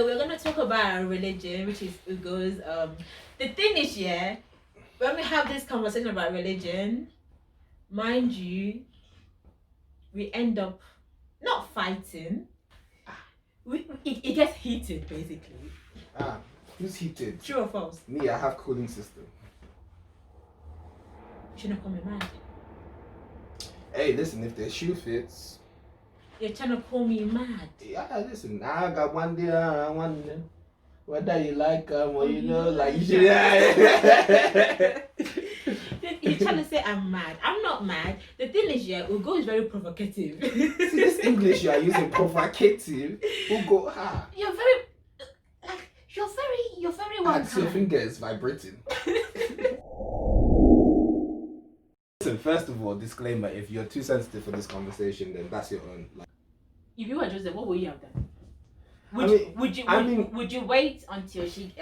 we're gonna talk about religion, which is Ugo's. The thing is, yeah, when we have this conversation about religion, mind you, we end up not fighting. It gets heated, basically. Who's heated? True or false? Me, I have cooling system. You shouldn't call me mad. Hey, listen, if the shoe fits. You're trying to call me mad. Yeah, listen, I got one day, one day. Whether you like or you know, like you should. You're trying to say I'm mad. I'm not mad. The thing is, yeah, Ugo is very provocative. See this English you are using, provocative. Ugo, You're very one. And your finger is vibrating. Listen, first of all, disclaimer: if you're too sensitive for this conversation, then that's your own. Like, if you were Joseph, what would you have done? Would you wait until she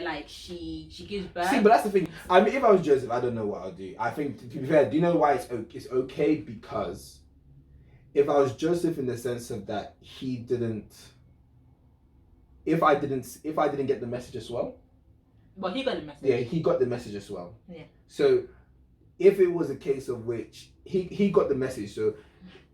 gives birth? See, but that's the thing. I mean, if I was Joseph, I don't know what I'll do. I think, to be fair, do you know why it's okay? Because if I was Joseph, in the sense of that he didn't, if I didn't get the message as well. But he got the message. Yeah, he got the message as well. Yeah. So, if it was a case of which he got the message, so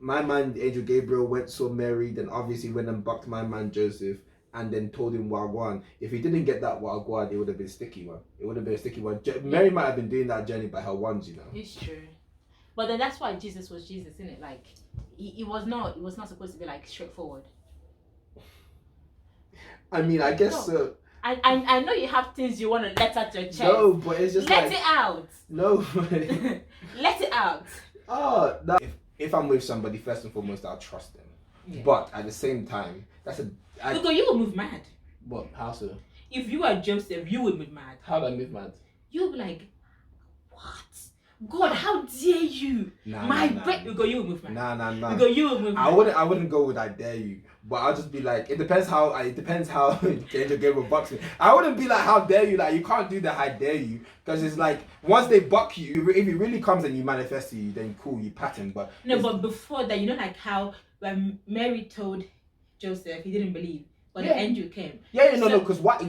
my man Angel Gabriel went saw Mary, then obviously went and bucked my man Joseph, and then told him Wagwan. If he didn't get that Wagwan, it would have been a sticky one. It would have been a sticky one. Mary might have been doing that journey by her ones, you know. It's true. But then that's why Jesus was Jesus, isn't it? Like, it was not supposed to be like straightforward. I mean, I guess so. I know you have things you want to let out your chest. No, but it's just let it out. No. Let it out. Oh, no. If I'm with somebody, first and foremost, I'll trust them. Yeah. But at the same time, because you will move mad. What? How so? If you are Joseph, you will move mad. How do I move mad? You'll be like, what? God, how dare you? Because you will move mad. Nah. Because you will move mad. I wouldn't go with I dare you. But I'll just be like, it depends how Angel Gabriel bucks me. I wouldn't be like, how dare you? Like, you can't do the I dare you. Because it's like, once they buck you, if he really comes and you manifest to you, then cool, you pat him. But before that, you know, like how when Mary told Joseph, he didn't believe, but the angel came. No, because what?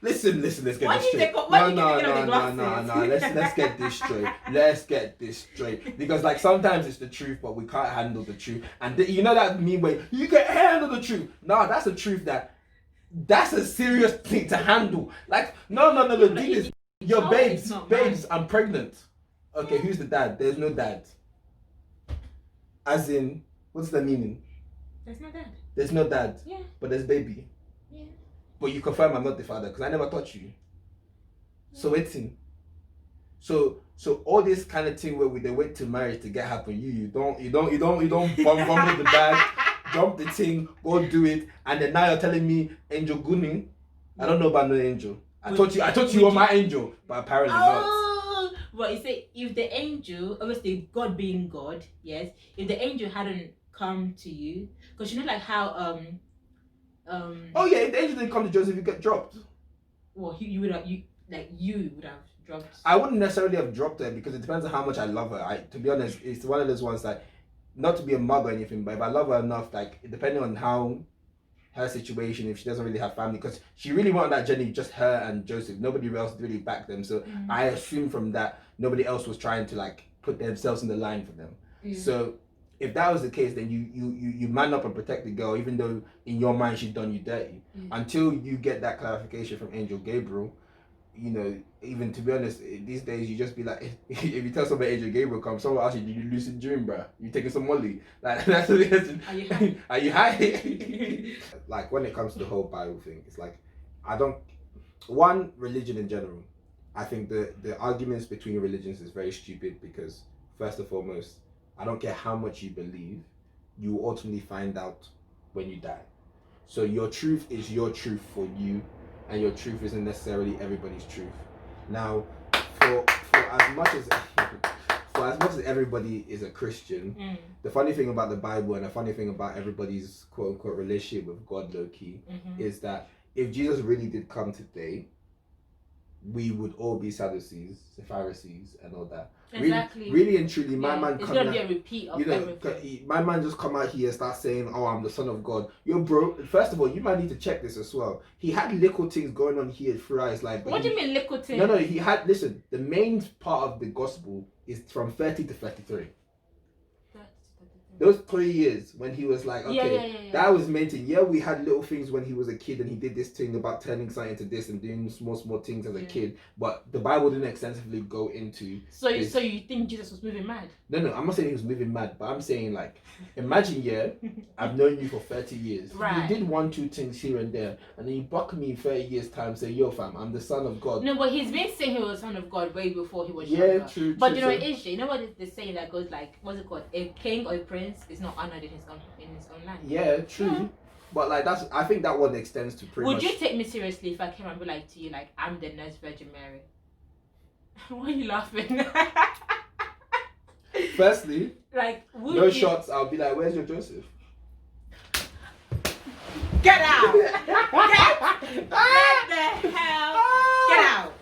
Listen, let's get this straight. No. Let's get this straight. Let's get this straight. Because like sometimes it's the truth, but we can't handle the truth. And you know that mean way, you can handle the truth. No, that's the truth that's a serious thing to handle. Like, no, do this. Your babes, I'm pregnant. Okay, who's the dad? There's no dad. As in, what's the meaning? There's no dad. There's no dad. Yeah. But there's baby. Yeah. But you confirm I'm not the father because I never taught you. Yeah. So waiting. So all this kind of thing where they wait till marriage to get happen. You don't bumble the bag, jump the thing, go do it, and then now you're telling me Angel Gunning. I don't know about no angel. I thought you were my angel, but apparently not. But you say if the angel, obviously God being God, yes, if the angel hadn't come to you, because you know like how oh yeah, if the angel didn't come to Joseph, you get dropped. Well, you would have dropped. I wouldn't necessarily have dropped her because it depends on how much I love her. To be honest, it's one of those ones that, not to be a mug or anything, but if I love her enough, like depending on how her situation, if she doesn't really have family, because she really went on that journey, just her and Joseph, nobody else really backed them. So I assume from that nobody else was trying to like put themselves in the line for them. So if that was the case, then you man up and protect the girl, even though in your mind she's done you dirty. Until you get that clarification from Angel Gabriel, you know, even to be honest, these days you just be like, if you tell somebody Angel Gabriel comes, someone else you lucid dream, bro. You taking some molly? Like that's what it is. Are you high? Are you high? Like when it comes to the whole Bible thing, it's like religion in general. I think the arguments between religions is very stupid because first and foremost, I don't care how much you believe, you will ultimately find out when you die. So your truth is your truth for you, and your truth isn't necessarily everybody's truth. Now, for as much as everybody is a Christian, the funny thing about the Bible and the funny thing about everybody's quote unquote relationship with God, low key, is that if Jesus really did come today, we would all be Sadducees, the Pharisees, and all that. Exactly. Really and truly, my man. It's gonna be a repeat of everything. My man just come out here and start saying, "Oh, I'm the son of God." Yo, bro. First of all, you might need to check this as well. He had little things going on here throughout his life. What do you mean little things? No. He had. Listen, the main part of the gospel is from 30 to 33. Those 3 years when he was like, okay, that was maintained. Yeah, we had little things when he was a kid and he did this thing about turning something into this and doing small things as a kid. But the Bible didn't extensively go into. So you think Jesus was moving mad? No, I'm not saying he was moving mad, but I'm saying like, imagine, I've known you for 30 years. Right. You did 1-2 things here and there, and then you buck me in 30 years' time, say, yo fam, I'm the son of God. No, but he's been saying he was the son of God way before he was younger. Yeah, true. But you know, you know what is the saying that goes like, what's it called? A king or a prince is not honored in his own land. Yeah, true. Yeah. But like I think that one extends to pretty much. Would you take me seriously if I came and be like to you, like, I'm the nurse Virgin Mary? Why are you laughing? Firstly, like, no shots. I'll be like, where's your Joseph? Get out! Get the hell! Get out!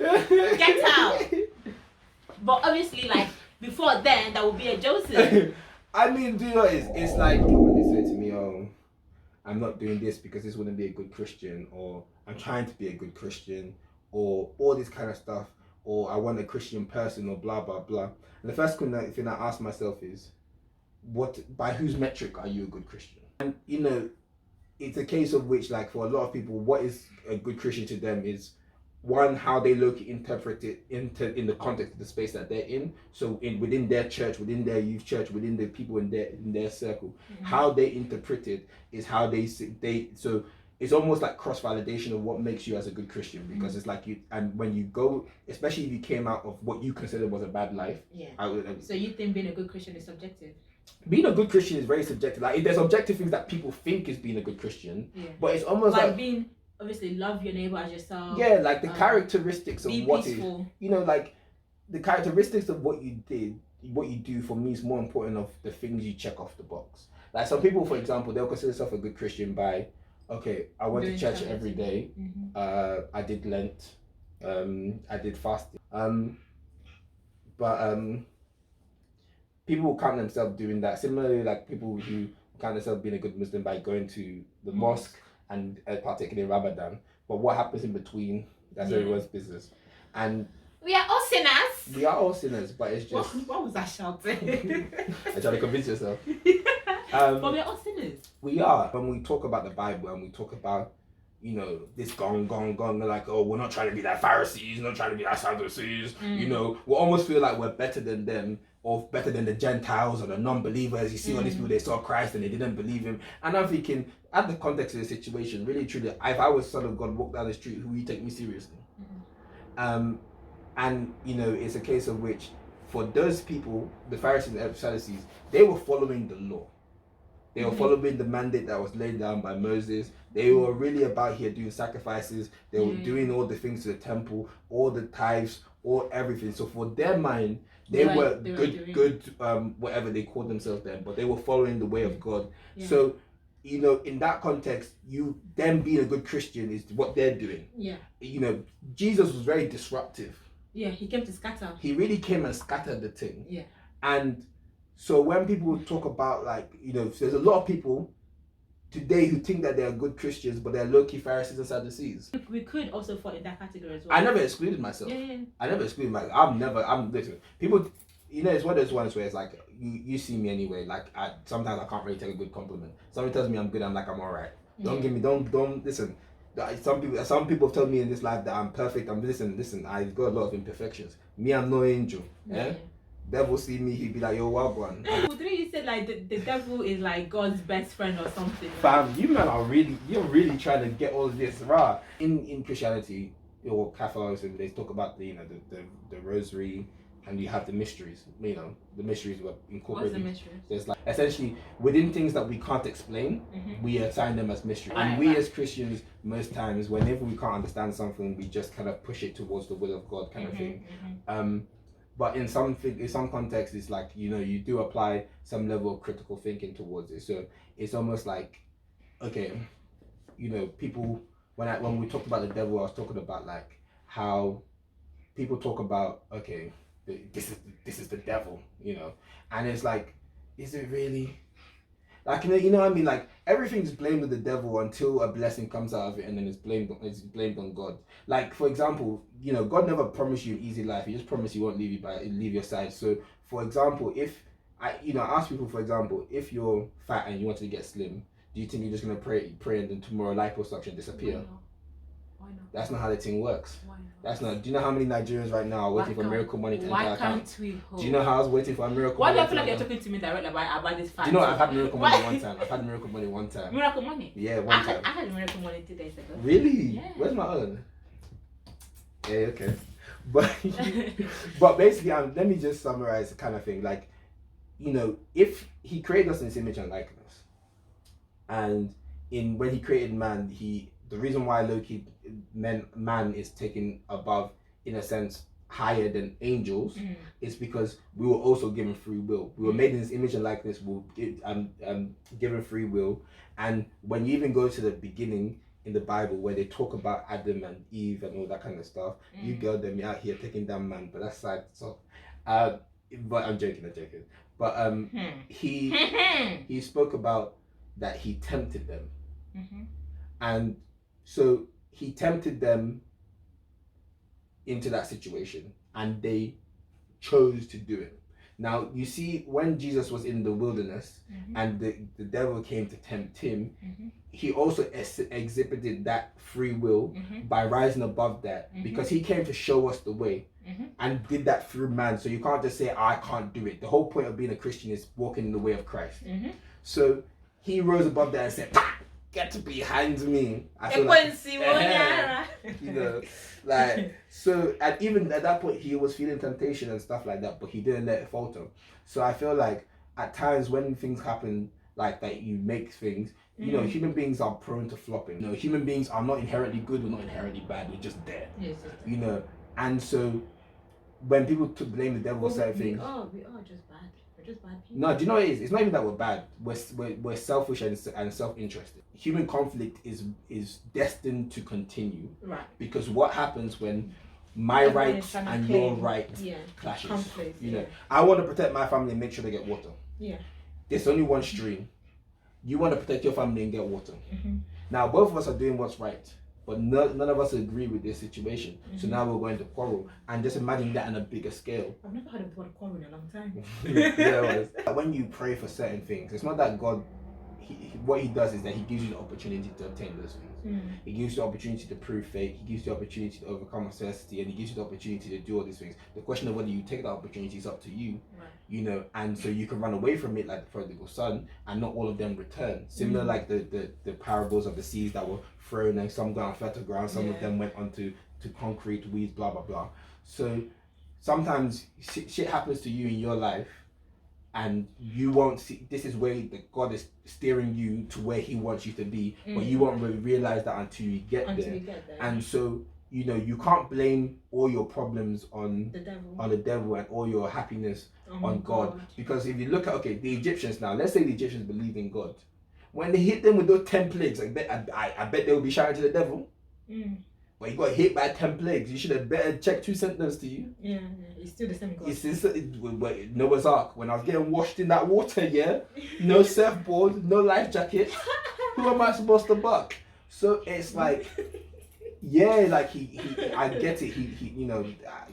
Get out! But obviously, like, before then, there will be a Joseph. I mean, do you know, it's like when they say to me, oh, I'm not doing this because this wouldn't be a good Christian, or I'm trying to be a good Christian, or all this kind of stuff, or I want a Christian person, or blah, blah, blah. And the first thing I ask myself is, by whose metric are you a good Christian? And, you know, it's a case of which, like, for a lot of people, what is a good Christian to them is, one, how they interpret it in the context of the space that they're in. So within their church, within their youth church, within the people in their circle, how they interpret it is how they so it's almost like cross validation of what makes you as a good Christian, because it's like and when you go, especially if you came out of what you consider was a bad life. Yeah. So you think being a good Christian is subjective? Being a good Christian is very subjective. Like, there's objective things that people think is being a good Christian, but it's almost like being. Obviously, love your neighbor as yourself. Yeah, like the characteristics of what peaceful. You know, like the characteristics of what you do for me is more important of the things you check off the box. Like some people, for example, they'll consider themselves a good Christian by, okay, I went to church every day. I did Lent. I did fasting. But people will count themselves doing that. Similarly, like people who count themselves being a good Muslim by going to the mosque and partaking in Ramadan, but what happens in between, that's everyone's business. And we are all sinners. We are all sinners, but it's just... What was that shouting? I try to convince yourself. But we are all sinners. We are. When we talk about the Bible and we talk about, you know, this gone, they're like, oh, we're not trying to be like Pharisees, not trying to be like Sadducees, you know, we almost feel like we're better than them, or better than the Gentiles or the non-believers. You see all these people, they saw Christ and they didn't believe him. And I'm thinking, at the context of the situation, really truly, if I was son of God, walk down the street, who will you take me seriously? And, you know, it's a case of which, for those people, the Pharisees and Sadducees, they were following the law. They were following the mandate that was laid down by Moses. They were really about here doing sacrifices. They were doing all the things to the temple, all the tithes, all everything. So for their mind, they were good, whatever they called themselves then, but they were following the way of God. Yeah. So, you know, in that context, them being a good Christian is what they're doing. Yeah. You know, Jesus was very disruptive. Yeah, he came to scatter. He really came and scattered the thing. Yeah. And so when people talk about, like, you know, there's a lot of people today who think that they're good Christians, but they're low-key Pharisees and Sadducees. We could also fall in that category as well. I never excluded myself. Yeah. I never excluded myself. Listen, people, you know, it's one of those ones where it's like, you see me anyway, like, sometimes I can't really take a good compliment. Somebody tells me I'm good, I'm like, I'm alright. Don't listen. Some people have told me in this life that I'm perfect. Listen, I've got a lot of imperfections. Me, I'm no angel. Yeah? Devil see me, he'd be like, yo, what one? Didn't you say like the devil is like God's best friend or something? Fam, you man you're really trying to get all of this raw. In Christianity or Catholicism, they talk about the rosary, and you have the mysteries. You know, the mysteries were incorporated. What's the mysteries? There's like essentially within things that we can't explain, we assign them as mysteries. And we as Christians, most times, whenever we can't understand something, we just kind of push it towards the will of God kind of thing. But in some context, it's like, you know, you do apply some level of critical thinking towards it. So it's almost like, okay, you know, people, when we talked about the devil, I was talking about like how people talk about, okay, this is the devil, you know, and it's like, is it really? Like, you know what I mean? Like, everything's blamed on the devil until a blessing comes out of it, and then it's blamed on God. Like, for example, you know, God never promised you an easy life. He just promised he won't leave your side. So, for example, if I ask people, for example, if you're fat and you want to get slim, do you think you're just gonna pray and then tomorrow liposuction disappear? Why not? That's not how the thing works. Why not? That's not. Do you know how many Nigerians right now are waiting for miracle money to enter Why their account? can't we hope? Do you know how I was waiting for a miracle Why money? do I feel like you're talking to me directly about this fact? Do you know I've had miracle money one time? I've had miracle money one time. Miracle money? Yeah, one time. I had miracle money 2 days ago. Really? Yeah. Where's my own? Yeah, okay. But but basically, let me just summarize the kind of thing. Like, you know, if he created us in his image and likeness, and when he created man, the reason why Loki man is taken above, in a sense, higher than angels, is because we were also given free will. We were made in his image and likeness. We were given free will, and when you even go to the beginning in the Bible where they talk about Adam and Eve and all that kind of stuff, you girl them out here taking down man, but that's side so. But I'm joking. But he spoke about that he tempted them, and so he tempted them into that situation, and they chose to do it. Now you see, when Jesus was in the wilderness and the devil came to tempt him, he also exhibited that free will by rising above that, because he came to show us the way and did that through man. So you can't just say, I can't do it. The whole point of being a Christian is walking in the way of Christ. So he rose above that and said, get behind me. I feel like, you know, like, so, and even at that point he was feeling temptation and stuff like that, but he didn't let it falter. So I feel like at times when things happen like that, you make things, you know, human beings are prone to flopping. You know, human beings are not inherently good or not inherently bad, we're just there. Yes. You know, and so when people blame the devil for certain things, we are just bad. We're just bad people. no, do you know what it is? It's not even that we're bad. We're selfish and self-interested. Human conflict is destined to continue. Right. Because what happens when my rights and your right clashes? Conflict, you know, I want to protect my family and make sure they get water. Yeah. There's only one stream. You want to protect your family and get water. Now both of us are doing what's right, but none of us agree with this situation. So now we're going to quarrel, and just imagine that on a bigger scale. I've never heard of the word quarrel in a long time. Yeah, when you pray for certain things, it's not that God, what he does is that he gives you the opportunity to obtain those things. He gives you the opportunity to prove faith, he gives you the opportunity to overcome adversity, and he gives you the opportunity to do all these things. The question of whether you take that opportunity is up to you. Right. You know, and so you can run away from it like the prodigal son, and not all of them return. Similar like the parables of the seeds that were thrown, and some got on fertile ground, some of them went onto concrete, weeds, blah blah blah. So sometimes shit happens to you in your life, and you won't see. This is where God is steering you to where he wants you to be, but you won't really realize that until you get there. And so, you know, you can't blame all your problems on the devil and all your happiness on God. Because if you look at, the Egyptians now, let's say the Egyptians believed in God. When they hit them with those 10 plagues, I bet they will be shouting to the devil. But you got hit by 10 plagues. You should have better checked who sent those to you. Yeah, it's still the same God. It's Noah's Ark. When I was getting washed in that water, no surfboard, no life jacket. Who am I supposed to buck? So it's like, I get it. He you know,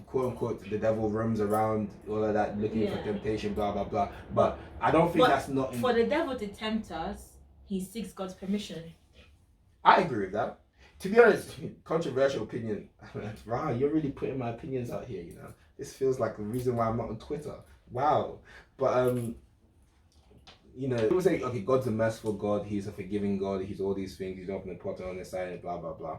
quote unquote, the devil roams around, all of that, looking for temptation, blah blah blah. But I don't think that's not. For the devil to tempt us, he seeks God's permission. I agree with that. To be honest, controversial opinion. Wow, you're really putting my opinions out here, you know. This feels like the reason why I'm not on Twitter. Wow. But, you know, people say, God's a merciful God, he's a forgiving God, he's all these things, he's open the potter on the side, blah, blah, blah.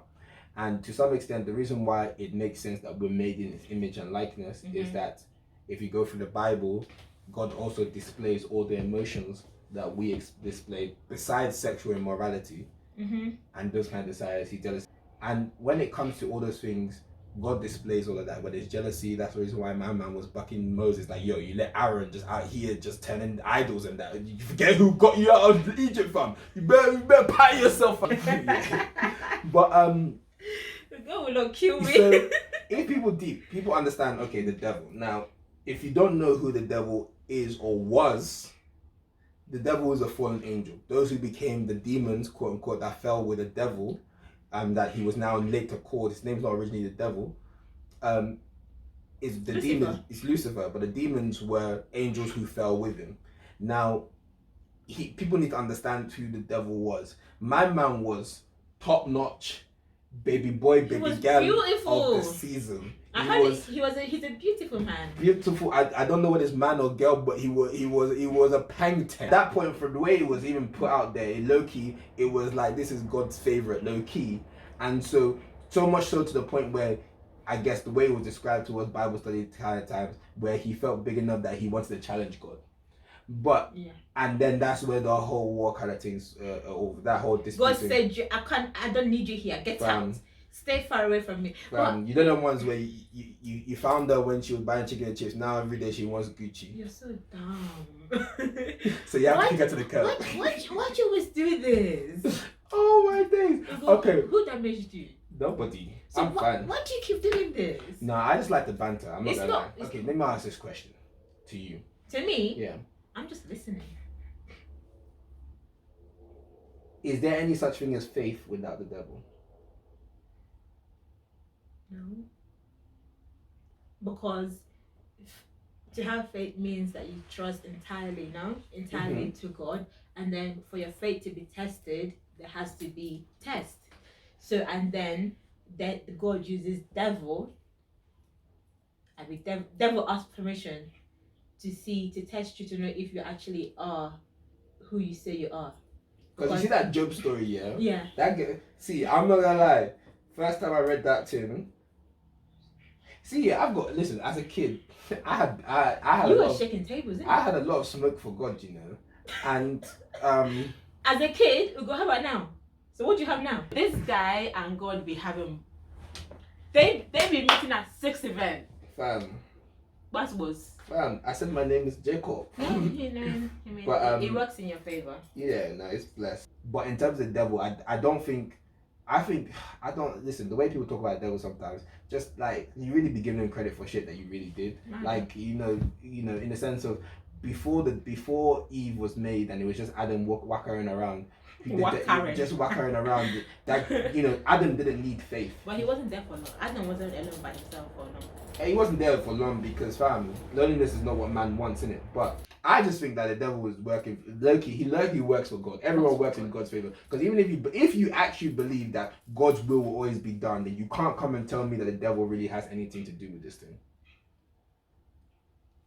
And to some extent, the reason why it makes sense that we're made in his image and likeness is that if you go through the Bible, God also displays all the emotions that we display besides sexual immorality. And those kind of desires, he's jealous. And when it comes to all those things, God displays all of that. When there's jealousy, that's the reason why my man was bucking Moses, like, yo, you let Aaron just out here just turning idols and that. You forget who got you out of Egypt, fam. You better pat yourself, fam. But God will not kill me. if people understand, okay, the devil. Now, if you don't know who the devil is or was, the devil is a fallen angel. Those who became the demons, quote unquote, that fell with the devil, that he was now later called, his name's not originally the devil, is the Lucifer. demons, it's Lucifer, but the demons were angels who fell with him. Now, people need to understand who the devil was. My man was top notch, baby boy, baby girl beautiful. of the season. He's a beautiful man. Beautiful. I don't know what is man or girl, but he was a pangter. At that point, from the way it was even put out there, low key, it was like, this is God's favorite, low key, and so much so to the point where, I guess the way it was described to us Bible study kind of times, where he felt big enough that he wanted to challenge God. But and then that's where the whole war kind of things, that whole dispute. God said, I don't need you here. Get out. Stay far away from me. You know the ones where you found her when she was buying chicken and chips. Now every day she wants Gucci. You're so dumb. So you have to get to the curb. Why do you always do this? Oh my days. Okay. Who damaged you? Nobody. So I'm fine. Why do you keep doing this? No, I just like the banter. I'm not gonna lie. Okay, let me ask this question to you. To me? Yeah. I'm just listening. Is there any such thing as faith without the devil? No. Because to have faith means that you trust entirely to God, and then for your faith to be tested, there has to be test. So, and then that God uses devil. Devil asks permission to test you, to know if you actually are who you say you are. Because you see that Job story, yeah? Yeah. I'm not gonna lie. First time I read that to him. See, listen, as a kid, I had you were shaking tables, didn't you? I had a lot of smoke for God, you know. And as a kid, Ugo, how about now? So what do you have now? This guy and God be having, they be meeting at 6 events. Fam. What was? Fam, I said my name is Jacob. But it works in your favor. Yeah, no, it's blessed. But in terms of the devil, I don't listen, the way people talk about the devil sometimes, just like, you really be giving him credit for shit that you really did. Mm-hmm. Like, you know, in the sense of before Eve was made and it was just Adam whackering around. Just whackering around. That, you know, Adam didn't need faith. But he wasn't there for long. Adam wasn't alone by himself for long. He wasn't there for long because, fam, loneliness is not what man wants, innit? But I just think that the devil was working. He works for God. Everyone works in God's favor. Because even if you actually believe that God's will always be done, then you can't come and tell me that the devil really has anything to do with this thing.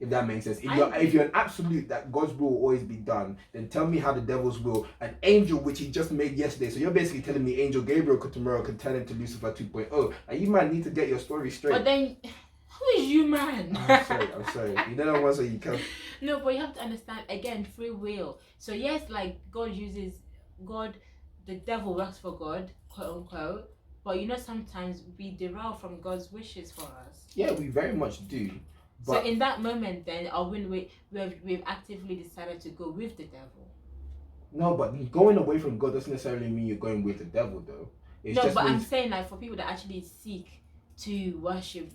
If that makes sense. If you're an absolute that God's will always be done, then tell me how the devil's will, an angel which he just made yesterday. So you're basically telling me Angel Gabriel tomorrow could turn into Lucifer 2.0. And you might need to get your story straight. But then, who is you, man? I'm sorry. You don't know what, so you can. No, but you have to understand, again, free will. So yes, like the devil works for God, quote unquote. But you know, sometimes we derail from God's wishes for us. Yeah, we very much do. But so in that moment, then, or when we've actively decided to go with the devil. No, but going away from God doesn't necessarily mean you're going with the devil, though. I'm saying, like, for people that actually seek to worship.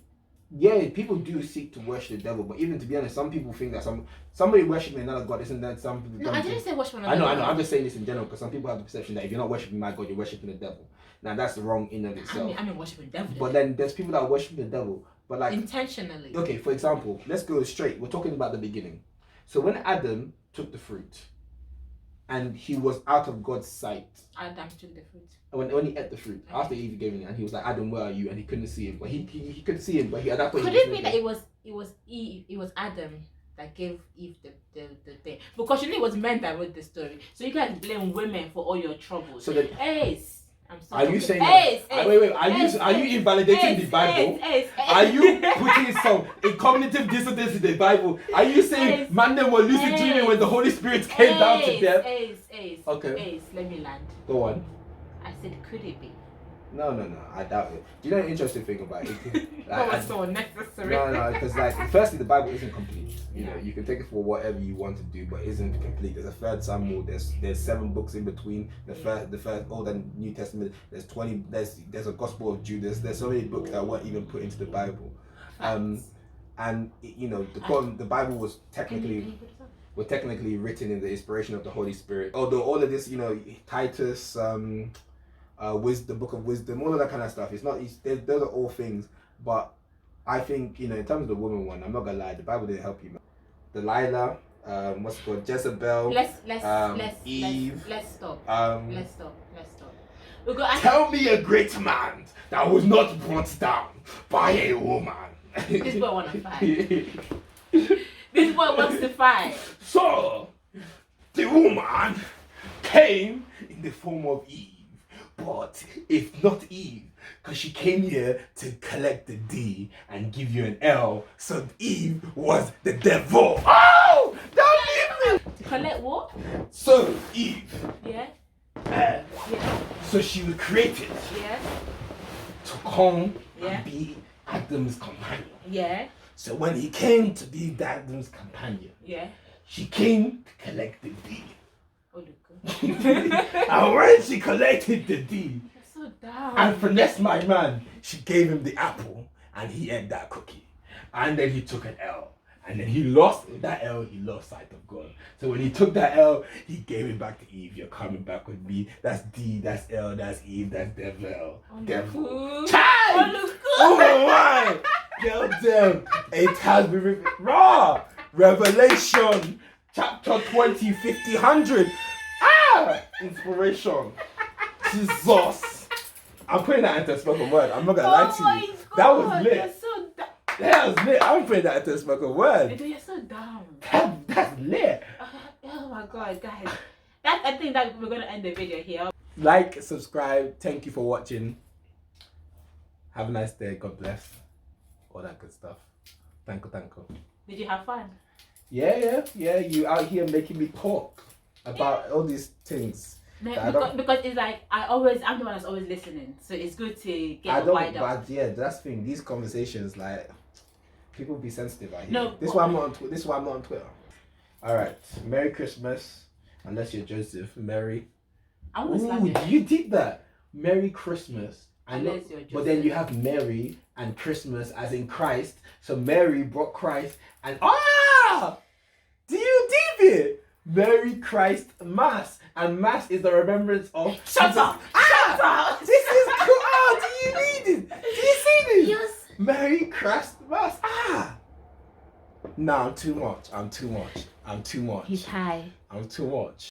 Yeah, people do seek to worship the devil, but even to be honest, some people think that somebody worshiping another god isn't that some people. No, I didn't say worship another god. I know. I'm just saying this in general because some people have the perception that if you're not worshiping my god, you're worshiping the devil. Now that's the wrong in of itself. I mean worshiping the devil. But then there's people that are worshiping the devil, but like intentionally. Okay, for example, let's go straight. We're talking about the beginning. So when Adam took the fruit, and he was out of God's sight. Adam took the fruit. When he ate the fruit, after Eve gave him, and he was like, Adam, where are you? And he couldn't see him, but he could see him, but at that point. Could it be that it was Eve? It was Adam that gave Eve the thing, because it was men that wrote the story. So you can't blame women for all your troubles. So that I'm sorry. Are you saying wait? Are you invalidating the Bible? Are you putting some cognitive dissonance in the Bible? Are you saying man them were lucid dreaming when the Holy Spirit came down to them? Okay. Let me land. Go on. I said, could it be No. I doubt it. Do you know the interesting thing about it? That was so unnecessary. No, because like, firstly, the Bible isn't complete. You know, you can take it for whatever you want to do, but it isn't complete. There's a third Samuel. There's 7 books in between the first Old and New Testament. There's 20. There's a Gospel of Judas. There's so many books that weren't even put into the Bible. And you know, the Bible was technically written in the inspiration of the Holy Spirit. Although all of this, you know, Titus, wisdom, the Book of Wisdom, all of that kind of stuff. It's not. Those are all things. But I think, you know, in terms of the woman one, I'm not gonna lie, the Bible didn't help you, man. Delilah, what's it called, Jezebel, Eve. Let's stop. Let's stop. Tell me a great man that was not brought down by a woman. This boy wanna fight. This boy wants to fight. So, the woman came in the form of Eve. But if not Eve, because she came here to collect the D and give you an L, so Eve was the devil. Oh! Don't leave me! To collect what? So, Eve. Yeah. Yeah. So she was created. Yeah. To come and be Adam's companion. Yeah. So when he came to be Adam's companion, she came to collect the D. And when she collected the D so dumb. and finessed my man, she gave him the apple and he ate that cookie. And then he took an L. And then he lost that L, he lost sight of God. So when he took that L, he gave it back to Eve. You're coming back with me. That's D, that's L, that's Eve, that's devil. Devil. Child! Oh my! Tell them it has been raw. Revelation chapter 20, 50, 100. Inspiration. Jesus. I'm putting that into a spoken word. I'm not gonna lie to you. God, that was lit. You're so dumb. That was lit. I'm putting that into a spoken word. You're so dumb. That's lit. Oh my God, guys. I think that we're gonna end the video here. Like, subscribe. Thank you for watching. Have a nice day. God bless. All that good stuff. Thank you. Did you have fun? Yeah. You out here making me talk about all these things. No, because it's like I'm the one that's always listening, so it's good to get a wider. But yeah, that's the thing. These conversations, like, people be sensitive out here. No, this is why I'm not on Twitter. All right, Merry Christmas, unless you're Joseph. Merry. I want to slap you did that. Merry Christmas. Unless you're Joseph. But then you have Mary and Christmas as in Christ. So Mary brought Christ and do you deep it? Merry Christ Mass, and Mass is the remembrance of Shut up! Shut up! This is cool. Do you read it? Do you see this? Yes. Merry Christ Mass. No, I'm too much. He's high. I'm too much.